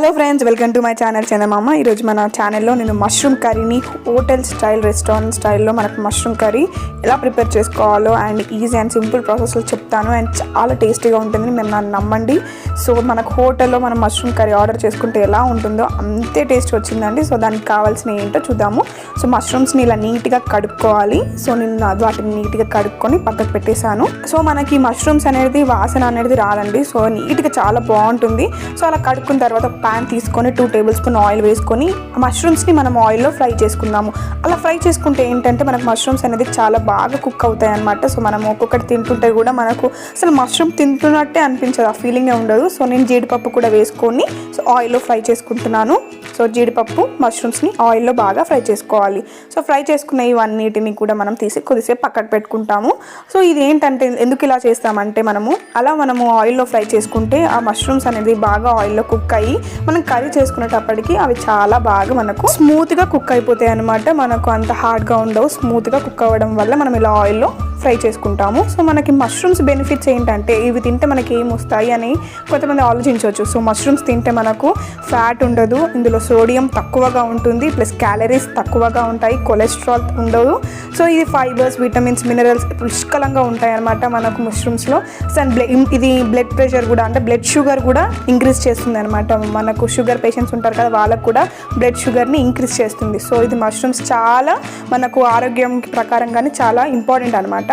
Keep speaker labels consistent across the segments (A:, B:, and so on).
A: Hello friends, welcome to my channel Chandamama. ఈరోజు మన ఛానల్లో నేను మష్రూమ్ కర్రీని హోటల్ స్టైల్, రెస్టారెంట్ స్టైల్లో మనకు మష్రూమ్ కర్రీ ఎలా ప్రిపేర్ చేసుకోవాలో అండ్ ఈజీ అండ్ సింపుల్ ప్రాసెస్లో చెప్తాను. అండ్ చాలా టేస్టీగా ఉంటుంది, మీరు నన్ను నమ్మండి. సో మనకు హోటల్లో మనం మష్రూమ్ కర్రీ ఆర్డర్ చేసుకుంటే ఎలా ఉంటుందో అంతే టేస్ట్ వచ్చిందండి. సో దానికి కావాల్సిన ఏంటో చూద్దాము. సో మష్రూమ్స్ని ఇలా నీట్గా కడుక్కోవాలి. సో నేను వాటిని నీట్గా కడుక్కొని పక్కకు పెట్టేశాను. సో మనకి మష్రూమ్స్ అనేది వాసన అనేది రాదండి. సో నీట్గా చాలా బాగుంటుంది. సో అలా కడుక్కున్న తర్వాత ప్యాన్ తీసుకొని 2 టేబుల్ స్పూన్ ఆయిల్ వేసుకొని మష్రూమ్స్ని మనం ఆయిల్లో ఫ్రై చేసుకుందాము. అలా ఫ్రై చేసుకుంటే ఏంటంటే మనకు మష్రూమ్స్ అనేది చాలా బాగా కుక్ అవుతాయి అన్నమాట. సో మనం ఒక్కొక్కటి తింటుంటే కూడా మనకు అసలు మష్రూమ్ తింటున్నట్టే అనిపించదు, ఆ ఫీలింగే ఉండదు. సో నేను జీడిపప్పు కూడా వేసుకొని సో ఆయిల్లో ఫ్రై చేసుకుంటున్నాను. సో జీడిపప్పు మష్రూమ్స్ని ఆయిల్లో బాగా ఫ్రై చేసుకోవాలి. సో ఫ్రై చేసుకున్న ఇవన్నిటిని కూడా మనం తీసి కొద్దిసేపు పక్కకు పెట్టుకుంటాము. సో ఇది ఏంటంటే ఎందుకు ఇలా చేస్తామంటే మనము ఆయిల్లో ఫ్రై చేసుకుంటే ఆ మష్రూమ్స్ అనేది బాగా ఆయిల్లో కుక్ అయ్యి మనం కర్రీ చేసుకునేటప్పటికి అవి చాలా బాగా మనకు స్మూత్గా కుక్ అయిపోతాయి అన్నమాట. మనకు అంత హార్డ్గా ఉండవు, స్మూత్గా కుక్ అవ్వడం వల్ల మనం ఇలా ఆయిల్లో ఫ్రై చేసుకుంటాము. సో మనకి మష్రూమ్స్ బెనిఫిట్స్ ఏంటంటే ఇవి తింటే మనకి ఏం వస్తాయి అని కొంతమంది ఆలోచించవచ్చు. సో మష్రూమ్స్ తింటే మనకు ఫ్యాట్ ఉండదు, ఇందులో సోడియం తక్కువగా ఉంటుంది, ప్లస్ క్యాలరీస్ తక్కువగా ఉంటాయి, కొలెస్ట్రాల్ ఉండదు. సో ఇది ఫైబర్స్, విటమిన్స్, మినరల్స్ పుష్కలంగా ఉంటాయి అన్నమాట మనకు మష్రూమ్స్లో. సో ఇది బ్లడ్ ప్రెషర్ కూడా, అంటే బ్లడ్ షుగర్ కూడా ఇంక్రీజ్ చేస్తుంది అనమాట. మనకు షుగర్ పేషెంట్స్ ఉంటారు కదా, వాళ్ళకు కూడా బ్లడ్ షుగర్ని ఇంక్రీజ్ చేస్తుంది. సో ఇది మష్రూమ్స్ చాలా మనకు ఆరోగ్యం ప్రకారంగానే చాలా ఇంపార్టెంట్ అనమాట.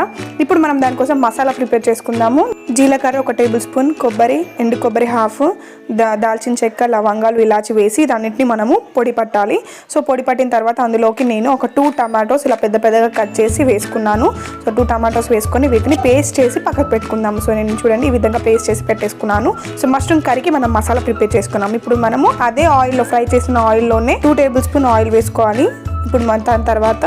A: ఇప్పుడు మనం దానికోసం మసాలా ప్రిపేర్ చేసుకుందాము. జీలకర్ర 1 టేబుల్ స్పూన్, కొబ్బరి, ఎండు కొబ్బరి హాఫ్, దాల్చిన చెక్క, లవంగాలు, ఇలాచి వేసి దాన్నిటిని మనము పొడి పట్టాలి. సో పొడి పట్టిన తర్వాత అందులోకి నేను ఒక 2 టమాటోస్ ఇలా పెద్ద పెద్దగా కట్ చేసి వేసుకున్నాను. సో 2 టమాటోస్ వేసుకొని వీటిని పేస్ట్ చేసి పక్కకు పెట్టుకుందాము. సో నేను చూడండి ఈ విధంగా పేస్ట్ చేసి పెట్టేసుకున్నాను. సో మష్రూమ్ కర్రీకి మనం మసాలా ప్రిపేర్ చేసుకున్నాము. ఇప్పుడు మనము అదే ఆయిల్లో ఫ్రై చేసిన ఆయిల్లోనే 2 టేబుల్ స్పూన్ ఆయిల్ వేసుకోవాలి. ఇప్పుడు దాని తర్వాత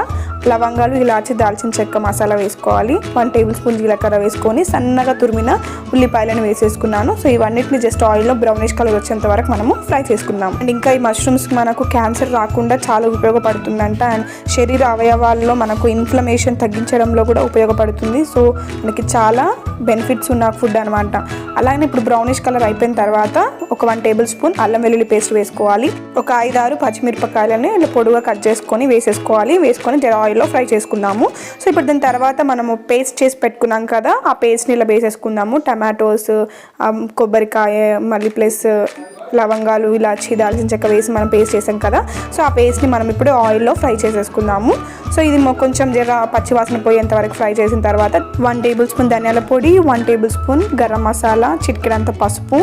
A: లవంగాలు, ఇలాచి, దాల్చిన చెక్క మసాలా వేసుకోవాలి. 1 టేబుల్ స్పూన్ జీలకర్ర వేసుకొని సన్నగా తురిమిన ఉల్లిపాయలను వేసేసుకున్నాను. సో ఇవన్నిటిని జస్ట్ ఆయిల్లో బ్రౌనిష్ కలర్ వచ్చేంత వరకు మనము ఫ్రై చేసుకుందాం. అండ్ ఇంకా ఈ మష్రూమ్స్ మనకు క్యాన్సర్ రాకుండా చాలా ఉపయోగపడుతుందంట. అండ్ శరీర అవయవాల్లో మనకు ఇన్ఫ్లమేషన్ తగ్గించడంలో కూడా ఉపయోగపడుతుంది. సో మనకి చాలా బెనిఫిట్స్ ఉన్న ఫుడ్ అనమాట. అలాగే ఇప్పుడు బ్రౌనిష్ కలర్ అయిపోయిన తర్వాత ఒక 1 టేబుల్ స్పూన్ అల్లం వెల్లుల్లి పేస్ట్ వేసుకోవాలి. ఒక 5-6 పచ్చిమిరపకాయలని ఇలా పొడుగా కట్ చేసుకొని వేసేసుకోవాలి. వేసుకొని ఆయిల్లో ఫ్రై చేసుకుందాము. సో ఇప్పుడు దాని తర్వాత మనము పేస్ట్ చేసి పెట్టుకున్నాం కదా, ఆ పేస్ట్ని ఇలా వేసేసుకుందాము. టమాటోస్, కొబ్బరికాయ, మళ్ళీ ప్లస్ లవంగాలు, ఇలాచి, దాల్చిన చెక్క వేసి మనం పేస్ట్ చేసాం కదా. సో ఆ పేస్ట్ని మనం ఇప్పుడు ఆయిల్లో ఫ్రై చేసేసుకుందాము. సో ఇది కొంచెం జర పచ్చివాసన పోయేంత వరకు ఫ్రై చేసిన తర్వాత 1 టేబుల్ స్పూన్ ధనియాల పొడి, 1 టేబుల్ స్పూన్ గరం మసాలా, చిటికెడంత పసుపు,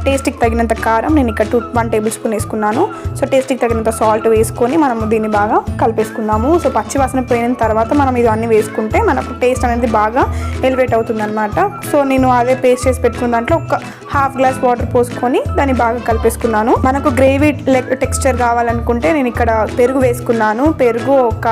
A: టేస్ట్కి తగినంత కారం నేను ఇక్కడ 1 టేబుల్ స్పూన్ వేసుకున్నాను. సో టేస్ట్కి తగినంత సాల్ట్ వేసుకొని మనము దీన్ని బాగా కలిపేసుకుందాము. సో పచ్చివాసన పోయిన తర్వాత మనం ఇవన్నీ వేసుకుంటే మనకు టేస్ట్ అనేది బాగా ఎలివేట్ అవుతుంది అనమాట. సో నేను అదే పేస్ట్ చేసి పెట్టుకున్న దాంట్లో ఒక ½ గ్లాస్ వాటర్ పోసుకొని దాన్ని బాగా కలిపేసుకున్నాను. మనకు గ్రేవీ టెక్స్చర్ కావాలనుకుంటే నేను ఇక్కడ పెరుగు వేసుకున్నాను. పెరుగు ఒక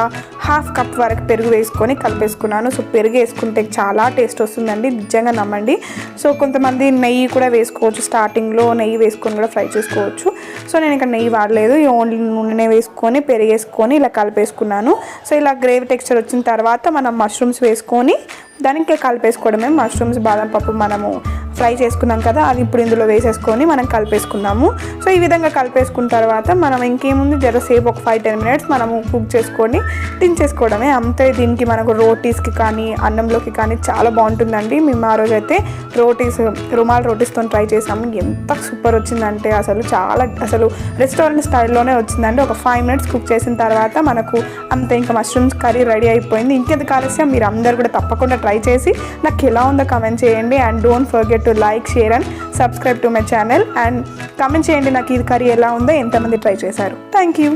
A: ½ కప్ వరకు పెరుగు వేసుకొని కలిపేసుకున్నాను. సో పెరుగు వేసుకుంటే చాలా టేస్ట్ వస్తుందండి, నిజంగా నమ్మండి. సో కొంతమంది నెయ్యి కూడా వేసుకోవచ్చు, స్టార్టింగ్లో నెయ్యి వేసుకొని కూడా ఫ్రై చేసుకోవచ్చు. సో నేను ఇక్కడ నెయ్యి వాడలేదు, ఓన్లీ నూనె వేసుకొని పెరుగు వేసుకొని ఇలా కలిపేసుకున్నాను. సో ఇలా గ్రేవీ టెక్స్చర్ వచ్చిన తర్వాత మనం మష్రూమ్స్ వేసుకొని దానికి కలిపేసుకోవడమే. మష్రూమ్స్, బాదం పప్పు మనము ఫ్రై చేసుకున్నాం కదా, అది ఇప్పుడు ఇందులో వేసేసుకొని మనం కలిపేసుకుందాము. సో ఈ విధంగా కలిపేసుకున్న తర్వాత మనం ఇంకేముంది జరసేపు ఒక 5-10 మినిట్స్ మనము కుక్ చేసుకొని దించేసుకోవడమే అంతే. దీనికి మనకు రోటీస్కి కానీ అన్నంలోకి కానీ చాలా బాగుంటుందండి. మేము ఆ రోజు అయితే రుమాల్ రోటీస్తో ట్రై చేసాము. ఎంత సూపర్ వచ్చిందంటే అసలు రెస్టారెంట్ స్టైల్లోనే వచ్చిందండి. ఒక 5 మినిట్స్ కుక్ చేసిన తర్వాత మనకు అంతే, ఇంకా మష్రూమ్స్ కర్రీ రెడీ అయిపోయింది. ఇంకెందుకు ఆలస్యం, మీరు అందరు కూడా తప్పకుండా ట్రై చేసి నాకు ఎలా ఉందో కమెంట్ చేయండి. And don't forget to like, share and subscribe to my channel. And comment చేయండి నాకు ఈ కర్రీ ఎలా ఉందో, ఎంతమంది ట్రై చేశారు. Thank you.